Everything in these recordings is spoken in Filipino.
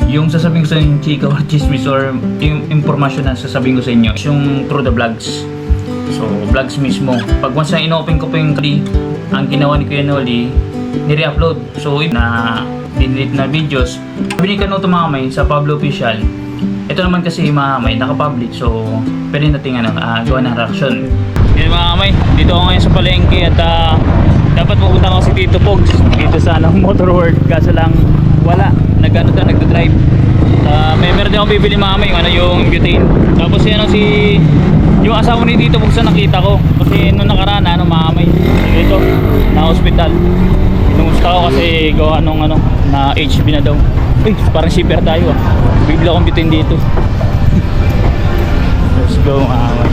Yung sasabihin ko sa inyo, chika or chismis or yung impormasyon na sasabihin ko sa inyo, yung through the vlogs. So, vlogs mismo. Pag once na inopen ko po yung ang ginawa ni Kuya Noli, nire-upload. So, na dinelete na videos. Sabi ni Kanuto mga may sa Pablo Official. Ito naman kasi mga may naka-public. So, pwede natin gawa ng reaction. Yan mga may, dito ako ngayon sa palengke at dapat pupunta ko si Tito Pogs dito sa Motor World. Kaso lang wala, nagda-drive. Meron din akong bibili mga may, yung butane. Tapos yung asawa ni Tito Pogs na nakita ko. Kasi nung nakaraan, mga may, dito, na hospital. Inumusta ko kasi gawa nung na HB na daw. Uy, parang shipper tayo bibili akong butane dito. Let's go mga may.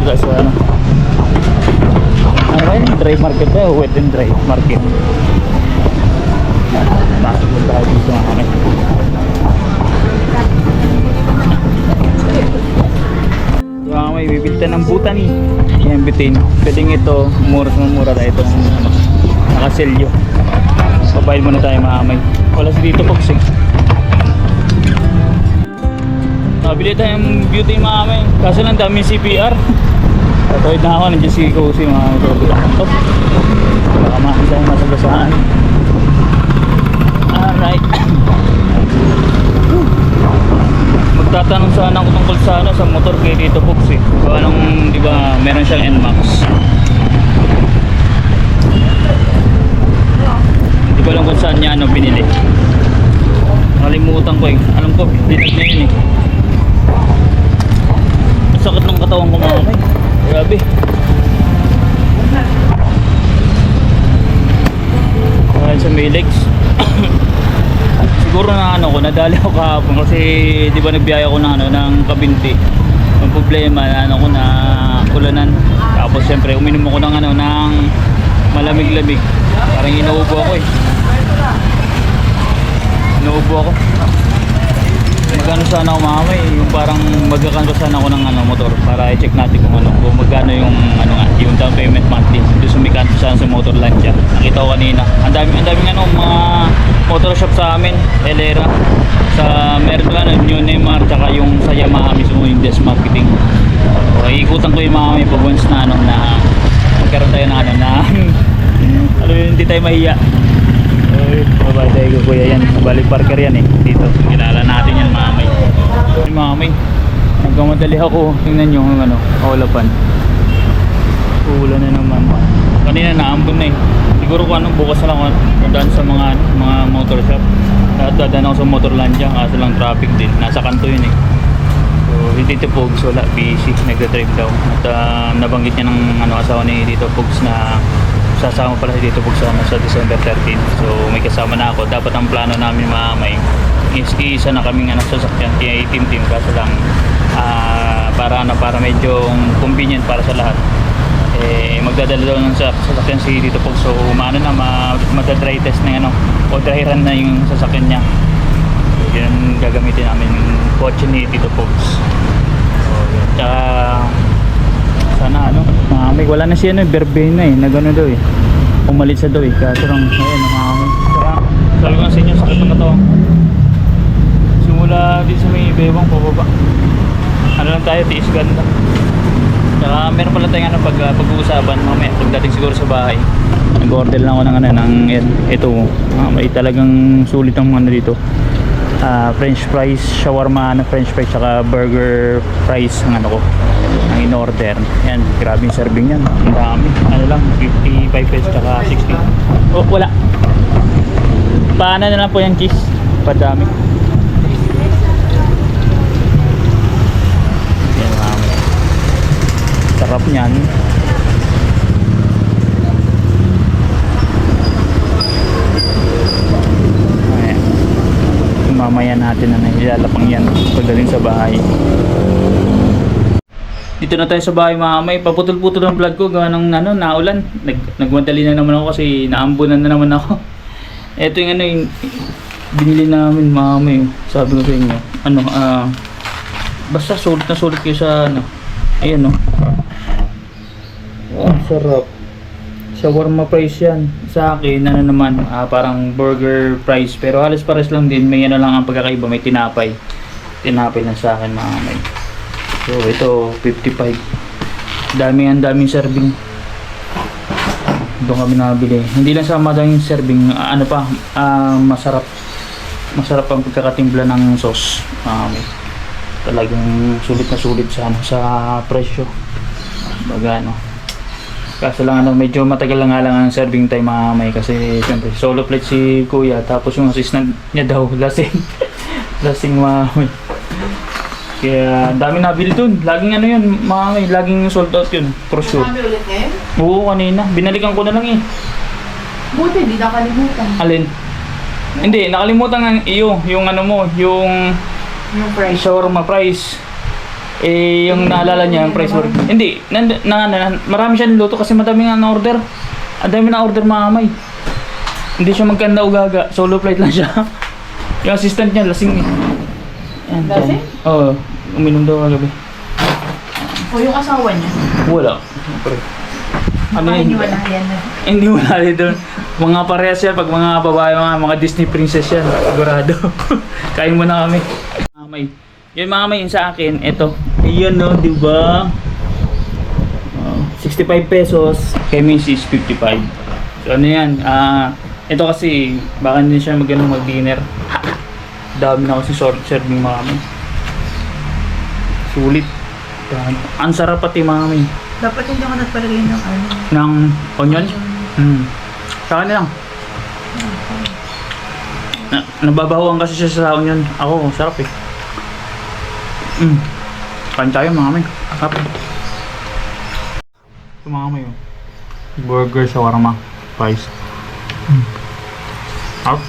Dito sa dry market na, wet and dry market. Nakapagod tayo dito mga kami. Mga may bibilta ng butani. Yan bitin. Pwedeng ito, mura tayo ito. Nakaselyo. Pabayad muna tayo mga may. Wala si dito Pogs eh. Nabili tayong beauty mga may. Kaso lang daming CPR. Tatoid na ako, nandiyan si Cozy mga ito. Baka makita yung masagasaan. Alright. Magtatanong sana ako tungkol sa motor kay Tito Pogs eh. Kung anong, di ba, meron siyang NMAX. Hindi ko alam kung saan niya binili. Nakalimutan ko eh. Alam ko, binag na yun eh. Sakit ng katawan ko mga may. Grabe. Sa Milex. Siguro na nadali ako kahapon kasi di ba nagbiyaya ko ng Kabinti. Ang problema na ulanan. Tapos siyempre uminom ako ng malamig-lamig. Parang inuubo ako eh. Inuubo ako. Magkano sana ako mamay, yung parang magkakanto sana ako ng motor para i-check natin kung magkano yung yung down payment monthly. Doon sumikanto sana sa motor lancia. Nakita ko kanina. Ang daming mga motor shop sa amin, Elera. Sa meron New Neymar tsaka yung sa Yamaha mismo yung desk marketing. So, ikutan ko yung mga may pag-once na magkaroon tayo hindi tayo mahiya. Mabay tayo ko kuya yan. Balik parker yan eh. Dito. Kilala natin yan mamay. Mamay. Nagkamadali ako. Tingnan nyo yung kaulapan. Ulan na naman. Kanina naambon na eh. Siguro kung bukas na lang ako dadaan sa mga motor shop. At dadaan ako sa motor lancia. Kaso lang traffic din. Nasa kanto yun eh. So hindi Tito Pogs wala. Busy. Nagda-drive daw. At nabanggit niya ng asawa ni Tito Pogs na sasama pala si Tito Pogs sa December 13. So may kasama na ako. Dapat ang plano namin may isa na kaming sasakyan kaya team kaso lang para medyo convenient para sa lahat. Magdadala daw ng sasakyan si Tito Pogs. So magda-dry test ng o dry run na yung sasakyan niya. So yun gagamitin namin yung kotse ni Tito Pogs. So tsaka sana may wala na siya verbena eh, nagano daw eh. Umalit siya daw eh, kaso lang ayun saka sabi ko sa inyo sakit ng katawan. Simula dito sa may bewang pababa. Lang tayo, tiis ganda. Saka meron pala tayong pag-uusapan mamaya pagdating siguro sa bahay. Nag-order lang ako ng ito. May talagang sulit ang dito. French fries, shawarma na French fries saka burger fries ang ko ang in-order. Yan, grabe yung serving yan. Ang dami. Lang, 55 pesos saka 60. Oh, wala. Paano na lang po yung cheese? Padami. Yan, sarap niyan. Mamaya natin ilalapang yan pagdating sa bahay. Dito na tayo sa bahay mga may. Paputol-putol ang vlog ko gawa ng naulan. Nagwantali na naman ako kasi naambunan na naman ako. Ito yung yung binili namin mga may. Sabi ko sa inyo basta sulit na sulit kayo sa ayan sarap. Shawarma price yan. Sa akin, ano naman, parang burger price. Pero halos pares lang din. May ano lang ang pagkakaiba. May tinapay. Tinapay lang sa akin mga kamay. So, ito, 55. Daming serving. Doon kami nabili. Hindi lang sa madaming serving. Ano pa, masarap. Masarap ang pagkakatimpla ng sauce. Talagang sulit na sulit sa, sa presyo. Baga, ano. Kaso lang ano, medyo matagal lang nga lang ang serving time mga kamay kasi siyempre solo plate si kuya tapos yung assistant niya daw lasing lasing mga kamay. Kaya dami nabili dun, laging ano yun mga kamay, laging sold out yun, for sure. Marami ulit ngayon? Oo, kanina, binalikan ko na lang eh. Buti, hindi nakalimutan. Alin? Hindi, nakalimutan nga iyo, yung ano mo, yung price. shawarma price. Eh, yung naalala niya, yung price work. Hindi, marami siya niluto kasi madami nga na-order. Ang dami na-order mga kamay. Hindi siya magkanda ugaga, solo plate lang siya. Yung assistant niya, lasing eh. Yan, Lasing? Oo, uminom daw kagabi. O yung asawa niya? Wala. Siyempre. Ano Baka yun? iniwala yan na. Hindi wala rin doon. Mga parehas yan, pag mga babae, mga Disney princess yan. Sigurado. Kain mo na kami. Mamay. Yun mga kamay, yun sa akin, ito. Ayun no, di ba? 65 pesos. Kay Mrs. 55. So ano yan, ito kasi, baka hindi siya mag-dinner. Dami na kasi serving mga kamay. Sulit. Ang sarap pati mga kamay. Dapat hindi ako nagpalagay ng ano. Ng onion? Sa akin na lang. Nababawan kasi siya sa onion. Ako, sarap eh. Kain tayo mga kamay. Sarap. Ito mga kamay oh. Burger, shawarma, fries. Sarap.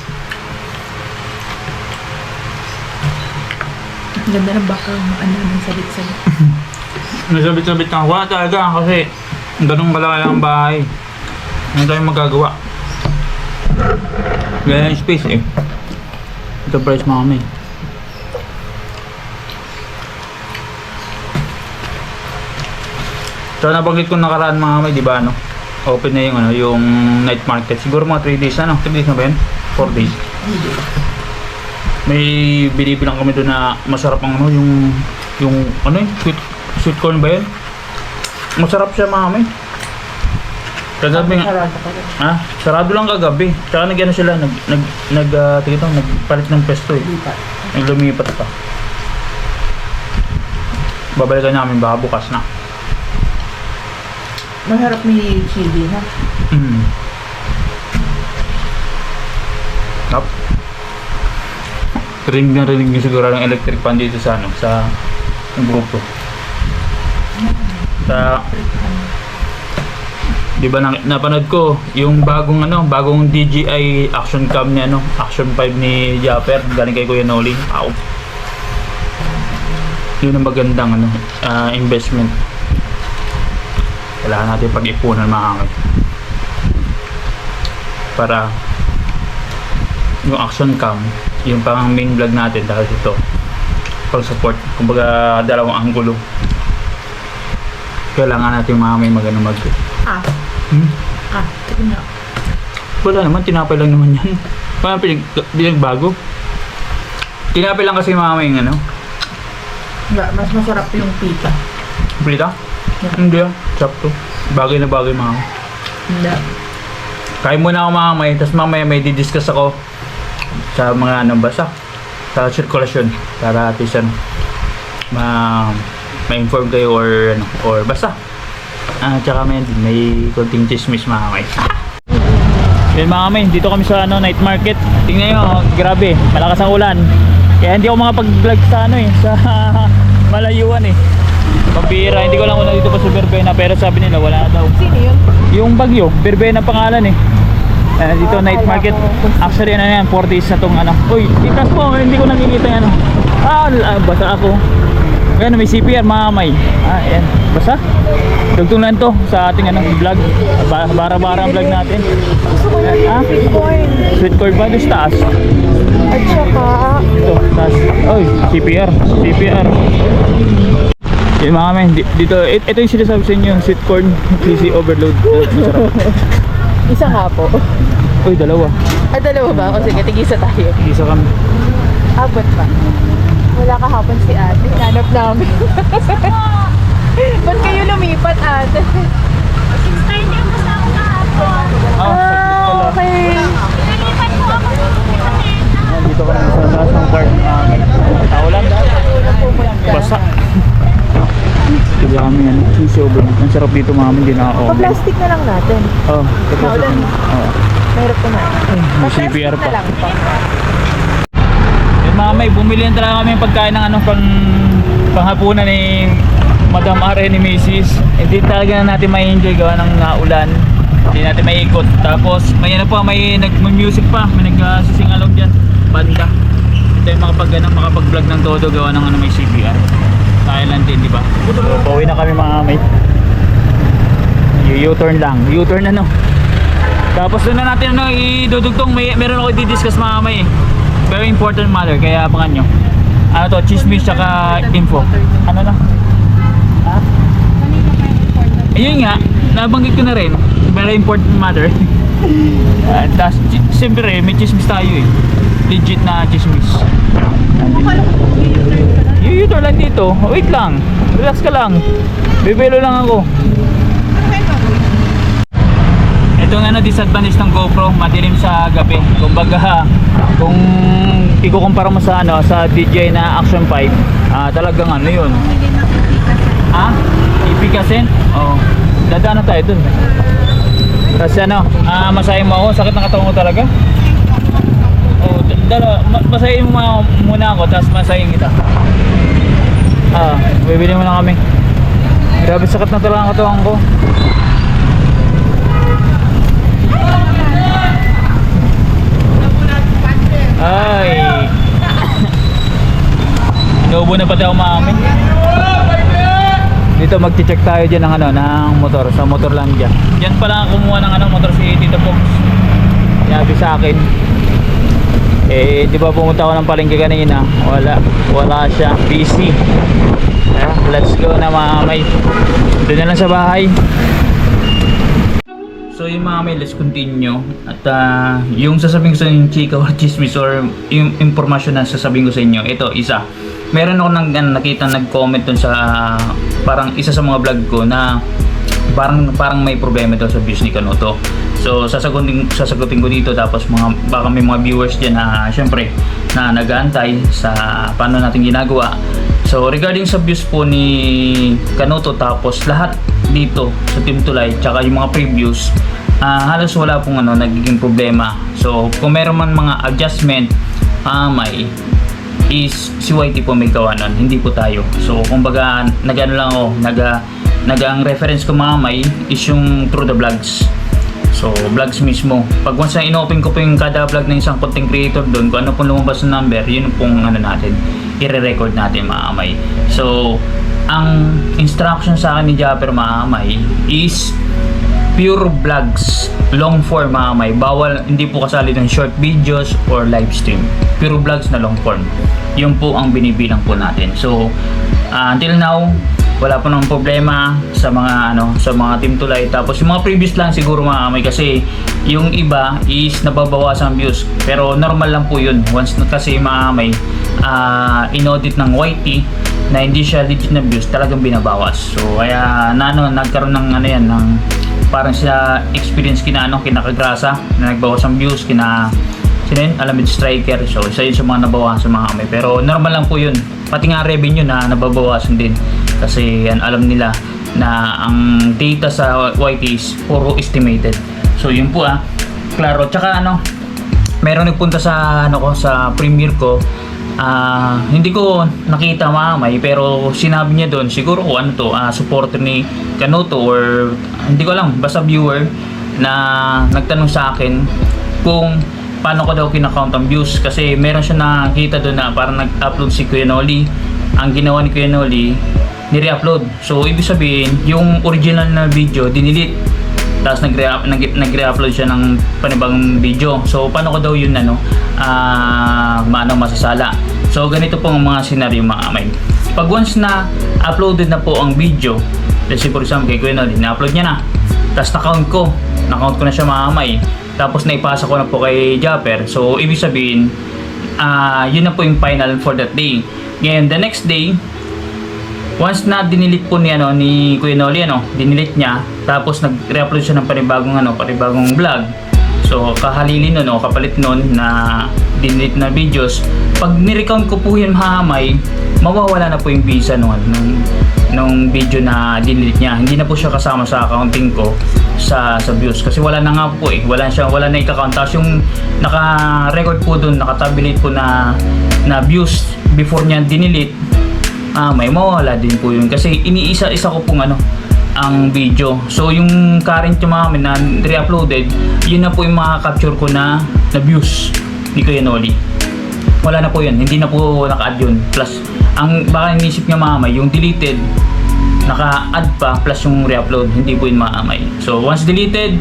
Ang ganda ng bakal ng ano ng salit-salit. Nasabit-sabit na. Wala talaga kasi ganun kalaki ang bahay. Ano tayong magagawa? Ganyan yung space eh. Ito price mga kamay. So nabanggit ko nakaraan mga kamay, di ba ano? Open na yung ano, yung night market. Siguro mga 3 days na, no? 3 days na ba yun? 4 days. May binibilang kami doon na masarap ang ano, yung ano yun? Sweet corn ba yun? Masarap siya mga kamay. Kagabi nga. Ha? Sarado lang kagabi. Tsaka nag-ano sila, nagpalit ng pesto eh. Naglumipat pa. Babalikan namin baka bukas na. Masarap may chili ha. Yup. Rinig na rinig nyo siguro ng electric fan dito sa ano, sa grupo. Sa di ba napanood ko yung bagong DJI action cam ni ano, Action 5 ni Japper galing kay Kuya Noli. Wow. Yun ang magandang ano, investment. Kailangan natin pag-ipunan mga kamay para yung action cam, yung pang main vlog natin dahil ito pang support, kumbaga dalawang anggulo. Kailangan natin mga kamay mag Tignan na. Wala naman, tinapay lang naman yan. Parang pinagbago. Tinapay lang kasi mga kamay yung ano. Mas masarap yung pita. Prita? Yeah. Hindi ah, sakto. Bagay na bagay mga kamay. Hindi. Kain muna ako mga kamay, tapos mamaya may didiscuss ako sa mga ano basa sa sirkulasyon para at least ma-inform kayo or ano, or basta tsaka may konting chismis mga kamay. Yun mga kamay, dito kami sa ano, night market. Tingnan nyo, grabe, malakas ang ulan kaya hindi ako makapag-vlog sa ano eh, sa malayuan eh. Pampira, hindi ko lang kung dito pa sa Verbena pero sabi nila wala daw. Sino yun? Yung bagyo, Verbena pangalan eh. Dito night market. Actually ano yan, 4 days na tong ano. Uy, itas po, hindi ko nakikita yan. Basa ako. Ayan, may CPR mga kamay. Ayan, basa. Dugtong lang to sa ating ano, vlog. Bara-bara ang vlog natin. Sweet corn. Sweet corn ba? Doon sa taas. At saka Ito, taas. Uy, CPR. Yung mga kamay, dito, ito yung sinasabi sa inyo, yung sweet corn, cheesy overload. Masarap. Isa nga po. Uy, dalawa. Dalawa ba? O sige, tigisa tayo. Isa kami. Abot pa. Wala kahapon si ate. Hanap namin. Ba't kayo lumipat, ate? Okay. Dito kami sa taas ng park. Ulan. Basa. Kaya kami yan. Cheese over. Ang sarap dito mga hindi nakaka-oven. Pa-plastic na lang natin. Oh, Naulan. Mahirap ko na. may CPR Pa-plastic na pa. lang pa. Yung mga may, bumili na talaga kami ng pagkain ng panghapunan ni Madam Are ni Mrs. Hindi talaga na natin may enjoy gawa ng ulan. Hindi natin may ikot. Tapos may nag-music pa. May nag-sisingalong dyan. Banda. Ito yung makapag-vlog ng todo gawa ng may CPR. Thailand din, di ba? So, pauwi na kami mga may. U-turn lang. U-turn Tapos doon na natin idudugtong. Meron ako i-discuss mga may. Very important matter. Kaya abangan nyo. Ano to? Chismis tsaka info. Ano na? Ha? Ayun nga. Nabanggit ko na rin. Very important matter. Tapos siyempre may chismis tayo eh. Legit na chismis. U-turn lang dito. Wait lang. Relax ka lang. Bibelo lang ako. Ito nga disadvantage ng GoPro, madilim sa gabi. Kumbaga, kung ikukumpara mo sa sa DJI na Action 5, talagang yun. Ipikasin? Oo. Dadaan na tayo dun. Kasi masahin mo ako, sakit ng katawan ko talaga. Oh, masahin mo muna ako, tapos masahin kita. Bibili mo na kami. Grabe sakit na talaga ang katawan ko. Ay. Inuubo na pati ako mami. Dito magche-check tayo diyan ng motor, sa motor lang diyan. Diyan pala kumuha ng motor si Tito Fox. Sabi sa akin. Di ba pumunta ako ng palengke kanina? Wala siya. Busy. Let's go na mamay. Doon na lang sa bahay. So yung mga may, let's continue. At yung sasabihin ko sa inyo, chika or chismis or yung informasyon na sasabihin ko sa inyo, ito, isa. Meron ako nakita nag-comment dun sa parang isa sa mga vlog ko na parang may problema daw sa views ni Kanuto. So sasagutin ko dito, tapos baka may mga viewers dyan na syempre na nag-aantay sa paano natin ginagawa. So regarding sa views po ni Kanuto, tapos lahat dito sa Team Tulay tsaka yung mga previews, halos wala pong nagiging problema. So kung meron man mga adjustment, is si YT po may gawa nun, hindi po tayo. So kumbaga ang reference ko mamay is yung Through the Vlogs. So vlogs mismo, pag once na inopen ko po yung kada vlog ng isang content creator doon, kung ano pong lumabas na number, yun pong natin i-record natin maamay. So ang instruction sa akin ni Japper maamay is pure vlogs, long form maamay. Bawal, hindi po kasali ng short videos or live stream. Pure vlogs na long form. Yun po ang binibilang po natin. So until now, wala po nang problema sa mga sa mga Team Tulay. Tapos yung mga previous lang siguro maamay, kasi yung iba is nababawasan views. Pero normal lang po yun. Once kasi maamay in-audit ng YT na hindi siya legit na views, talagang binabawas. So kaya nagkaroon ng ng parang siya experience kinakagrasa na nagbawas ang views Alamid Striker. So isa yun sa mga nabawasan sa mga kamay. Pero normal lang po yun. Pati nga revenue na nababawasan din. Kasi alam nila na ang data sa YT is puro estimated. So yun po klaro. Tsaka meron nagpunta sa sa premiere ko. Hindi ko nakita mamay, pero sinabi niya doon, siguro supporter ni Kanuto or hindi ko alam, basta viewer na nagtanong sa akin kung paano ko daw kinakount ang views, kasi meron siya nakita doon na parang nag-upload si Kuya Noli. Ang ginawa ni Kuya Noli, nire-upload. So ibig sabihin, yung original na video dinilit, tapos nagre-upload siya ng panibagong video. So paano ko daw yun masasala? So ganito po ang mga senaryo mga amay. Pag once na uploaded na po ang video, let's say for example kay Kuya Noli, na-upload niya na, tapos na-count ko, Na-count ko na siya mamay. Tapos naipasa ko na po kay Japper. So, ibig sabihin, yun na po yung final for that day. Ngayon, the next day, once na dinilit po ni Kuya Noli, dinilit niya, tapos nag-re-upload siya ng panibagong vlog. So, kahalili nun, kapalit nun na dinilit na videos. Pag ni-recount ko po yun mamay, mawawala na po yung visa nung video na dinilit niya. Hindi na po siya kasama sa accounting ko sa views. Kasi wala na nga po wala na i-count. Tapos yung naka-record po dun, naka-tabulate po na views before niya dinilit, may mawawala din po yun. Kasi iniisa-isa ko pong ang video. So yung current yung mga na re-uploaded, yun na po yung mga capture ko na views ni Kuya Noli. Wala na po yun, hindi na po naka-add yun. Plus, ang baka inisip niya mamay, yung deleted, naka-add pa, plus yung re-upload, hindi po yun mamay. So once deleted,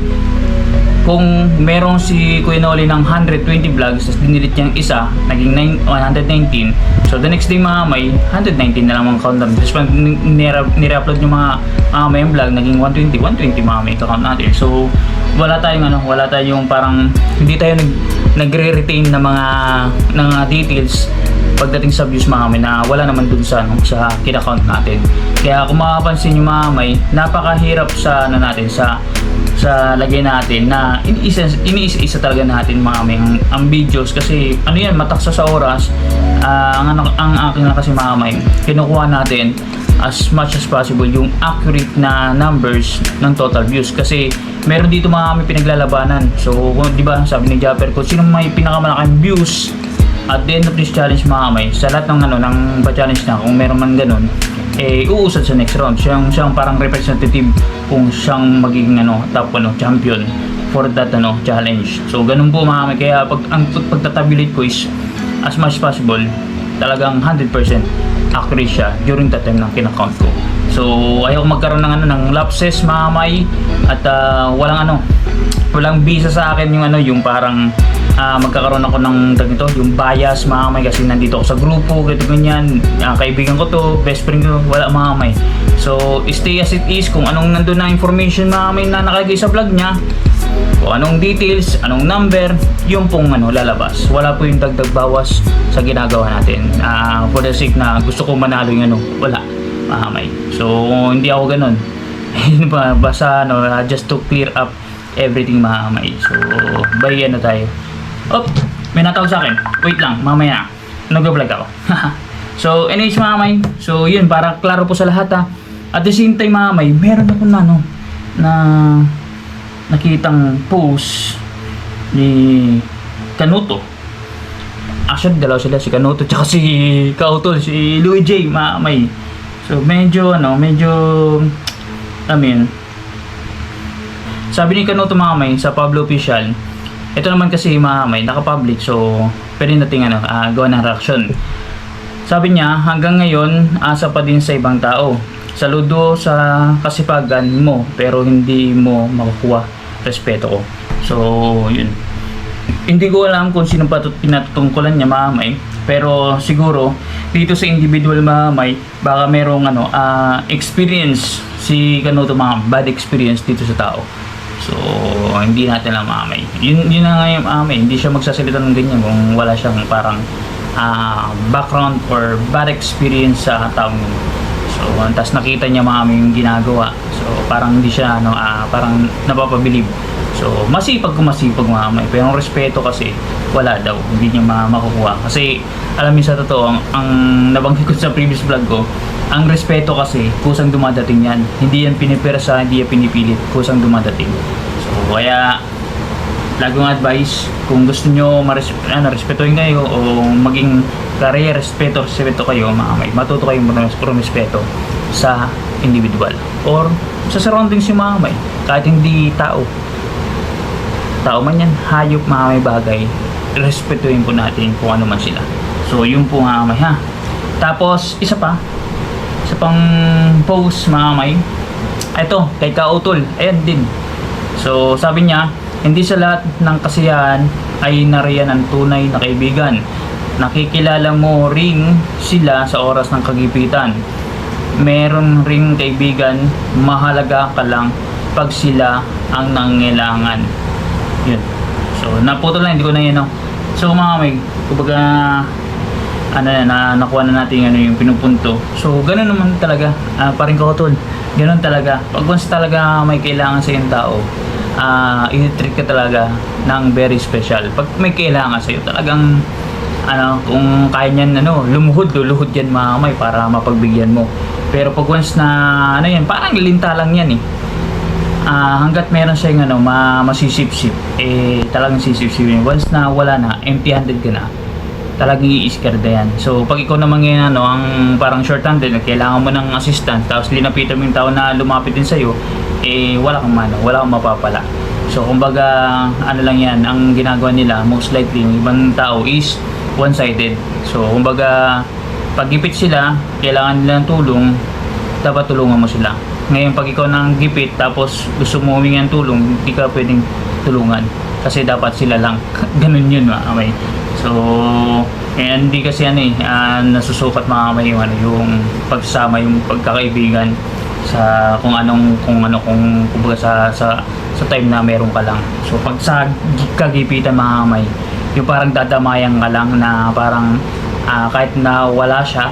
kung merong si Kuya Noli ng 120 vlogs, tapos dinilit niyang isa, naging 119. So the next day mamay, 119 na lang mga count natin. Tapos pag nire-upload yung mga yung vlog, naging 120 mamay count natin. So wala tayong parang, hindi tayo nagre-retain ng mga details pagdating sa views mamay na wala naman dun sa kina-count natin. Kaya kung makapansin nyo mamay, napakahirap sa sa lagay natin na iniisa-isa talaga natin ang videos kasi yan, mataksa sa oras. Ang akin na kasi mamay, kinukuha natin as much as possible yung accurate na numbers ng total views kasi meron dito mga pinaglalabanan. So di ba sabi ni Japper ko, sino may pinakamalaking views at the end of this challenge mamay, sa lahat ng pa-challenge na, kung meron man ganun, uusad sa next round. Siyang parang representative kung siyang magiging top champion for that challenge. So ganun po mamay, kaya ang pagtatabulate ko is as much as possible, talagang 100% accurate siya during that time ng kinakount ko. So ayaw magkaroon ng lapses mamay at walang bisa sa akin yung parang magkakaroon ako ng yung bias mamay kasi nandito ako sa grupo, ganyan, kaibigan ko to, best friend ko, wala mamay. So stay as it is, kung anong nandun na information mamay na nakalagay sa vlog niya, kung anong details, anong number, yung pong lalabas. Wala po yung dagdag bawas sa ginagawa natin. For the sake na gusto ko manalo yung wala mamay. So hindi ako ganun. Basta just to clear up everything mamay. So by tayo. Oh, may natawag sa akin. Wait lang, mamaya. Nag-vlog ako. So anyways mamay, so yun, para klaro po sa lahat At the same time mamay, meron ako na nakitang post ni Kanuto. Actually dalawa sila, si Kanuto tsaka si Kautol, si Louie J mamay. So medyo sabi ni Kanuto mamay sa Pablo Official, ito naman kasi mamay naka-public, so pwede nating gawa ng reaction. Sabi niya, hanggang ngayon asa pa din sa ibang tao. Saludo sa kasipagan mo pero hindi mo makukuha respeto ko. So yun, hindi ko alam kung sino pinatutungkulan niya mamay, pero siguro dito sa individual mamay, baka merong experience si Kanuto, mga bad experience dito sa tao. So hindi natin lang mamay, yun na ngayon mamay, hindi siya magsasalita ng ganyan kung wala siyang parang background or bad experience sa taong yun. So tas nakita niya mamay yung ginagawa, so parang hindi siya parang napapabilib. So masipag mamay, pero ang respeto kasi wala daw, hindi niya makukuha. Kasi alam niyo sa totoo, ang nabanggit ko sa previous vlog ko, ang respeto kasi kusang dumadating yan. Hindi yan pinipersa, hindi yan pinipilit, kusang dumadating. So kaya lagong advice, kung gusto nyo respetuhin kayo o maging career respeto kayo mamay, matuto kayong respeto sa individual or sa surroundings yung mamay, kahit hindi tao man yan, hayop mamay, bagay, respetuhin po natin kung ano man sila. So yun po mamay Tapos isa pang post mamay, ito kay Kautol, ayan din. So sabi niya, hindi sa lahat ng kasiyahan ay nariyan ang tunay na kaibigan. Nakikilala mo ring sila sa oras ng kagipitan. Meron ring kaibigan, mahalaga ka lang pag sila ang nangailangan. Yun. So, naputol lang, hindi ko na yun, no? So, mga kamay, kumbaga, nakuha na natin yung pinupunto. So, ganun naman talaga. Paring ko tol. Ganun talaga. Pag once talaga may kailangan sa yung tao, i-treat ka talaga ng very special. Pag may kailangan sa iyo, talagang kung kaya niyan luluhod yan mga kamay para mapagbigyan mo. Pero pag once na yan, parang linta lang yan eh. Hanggat meron siyang masisip-sip, talagang sisip-sipin. Once na wala na, empty-handed ka na, talagang i-iskarda yan. So pag ikaw naman ngayon ang parang short-handed, kailangan mo ng assistant, tapos linapitan mo yung tao na lumapit din sa'yo, wala kang mapapala. So kumbaga lang yan, ang ginagawa nila most likely yung ibang tao is one-sided. So kumbaga pag gipit sila, kailangan nila ng tulong, dapat tulungan mo sila. Ngayon pag ikaw nang gipit tapos gusto mo humingi ng tulong, hindi ka pwedeng tulungan kasi dapat sila lang. Ganun yun mga kamay. So hindi kasi nasusukat mga kamay yung pagsama, yung pagkakaibigan sa kung kumbaga sa time na meron ka lang. So pag sa kagipitan mga kamay, yung parang dadamayan ka lang na parang kahit na wala siya,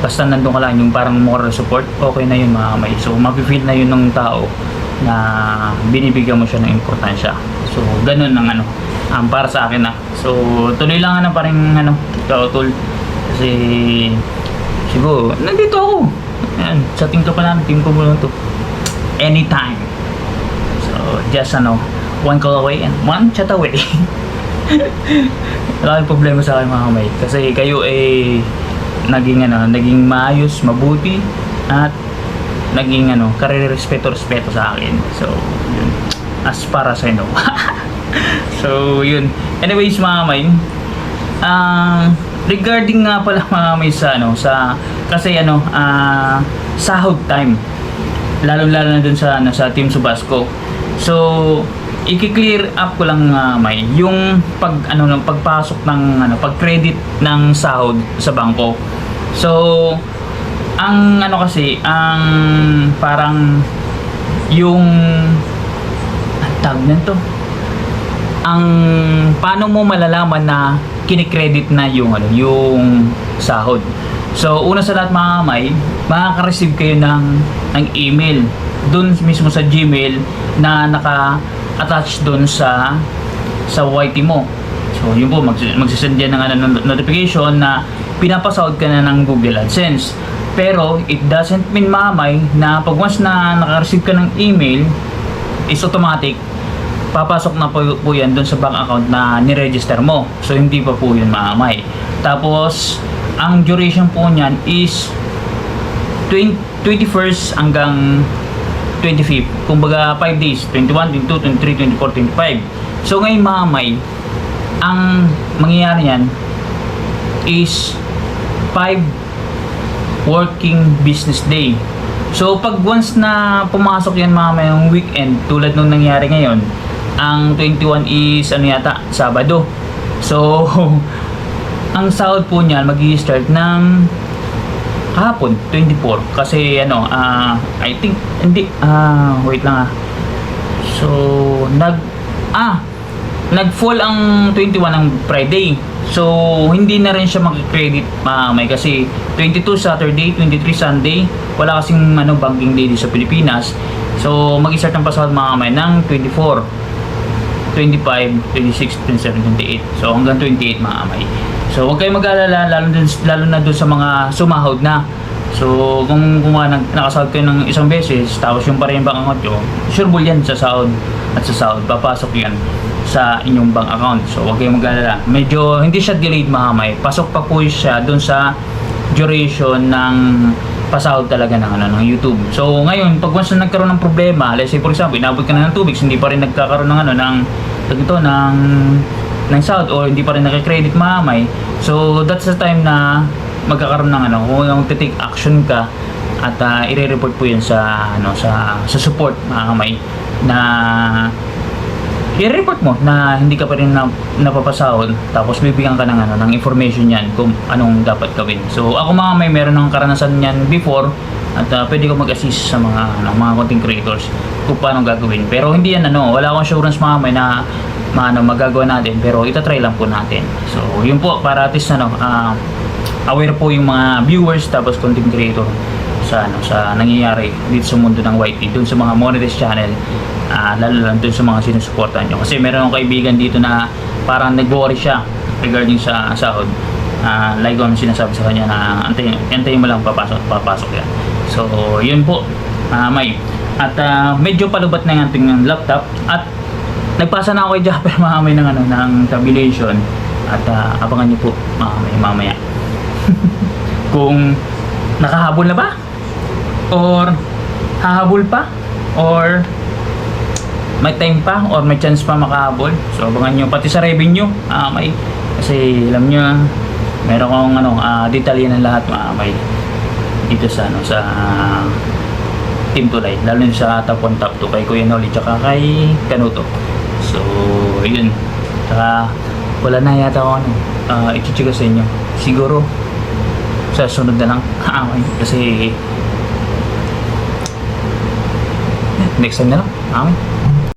basta nandun ka lang, yung parang moral support, okay na yun mga kamay. So mapifeel na yun ng tao na binibigyan mo siya ng importansya. So ganun ang para sa akin So tuloy lang parang tol. Kasi siguro nandito ako. Ayan, sa team ko pa namin, team ko muna to. Anytime. So just one call away and one chat away. Wala kang problema sa akin mga kamay. Kasi kayo naging maayos, mabuti, at naging respeto sa akin. So yun, as para sa inyo. So yun, anyways mga kamay, regarding nga pala mga kamay sa kasi sahod time, lalo na dun sa Team Subasco. So i-clear up ko lang may yung pagpasok ng pag-credit ng sahod sa bangko. So ang kasi ang parang yung tawag nito, ang paano mo malalaman na kinikredit na yung sahod. So una sa lahat mga kamay, makaka-receive kayo ng email dun mismo sa Gmail na naka-attach dun sa YT mo. So yun po, magsisend yan ng notification na pinapasahod ka na ng Google AdSense. Pero it doesn't mean mamay na pag once na naka-receive ka ng email is automatic papasok na po yan dun sa bank account na niregister mo. So hindi pa po yun mamay. Tapos ang duration po niyan is 21st hanggang 25th. Kumbaga 5 days, 21, 22, 23, 24, 25. So ngayon mamay, ang mangyayari yan is 5 working business day. So pag once na pumasok yan mamay yung weekend, tulad nung nangyari ngayon, ang 21 is Sabado. So ang sahod po niyan magi-start ng hapon 24 kasi I think hindi wait lang so nag-fall ang 21 ng Friday. So hindi na rin siya mag-credit may kasi 22 Saturday, 23 Sunday, wala kasing banking day dito sa Pilipinas. So mag-start ang pasahod mga kamay ng 24, 25, 26, 27, 28. So hanggang 28 mga kamay. So huwag kayong mag-alala, lalo na doon sa mga sumahod na. So kung nakasahod kayo ng isang beses tapos yung pa rin bank account nyo, sureball yan sa sahod at sa sahod papasok yan sa inyong bank account. So huwag kayong mag-alala, medyo hindi siya delayed mga kamay, pasok pa po siya doon sa duration ng pasahod talaga ng YouTube. So ngayon pag once na nagkaroon ng problema, let's say for example inabot ka na ng 2 weeks hindi pa rin nagkakaroon ng sahod o hindi pa rin nakikredit mamay, so that's the time na magkakaroon ng kung take action ka at i-report po yun sa support mga kamay na i-report mo na hindi ka pa rin napapasahod, tapos bibigyan ka ng information yan kung anong dapat gawin. So ako mga may meron ng karanasan yan before, at pwede ko mag-assist sa mga content creators kung paano gagawin. Pero hindi yan wala akong assurance mga may na magagawa natin, pero itatry lang po natin. So yun po, para at least aware po yung mga viewers tapos content creator sa nangyayari dito sa mundo ng YT, dun sa mga monetized channel, lalo lang dun sa mga sinusuportahan nyo. Kasi meron akong kaibigan dito na parang nag-worry siya regarding sa sahod. Like ko sinasabi sa kanya na antayin mo lang, papasok yan. So yun po, may at medyo palubat na yung ating laptop, at nagpasa na ako kay Japper mamay ng tabulation, at abangan nyo po mamaya kung nakahabol na ba or hahabol pa or may time pa or may chance pa makahabol. So abangan nyo pati sa revenue kasi alam nyo meron akong detalye ng lahat may dito sa Team Tulay, lalo sa top 1 top 2 kay Kuya Noli tsaka kay Kanuto. So yun, tsaka wala na yata ako ichichika sa inyo, siguro sa sunod na lang kasi next time na lang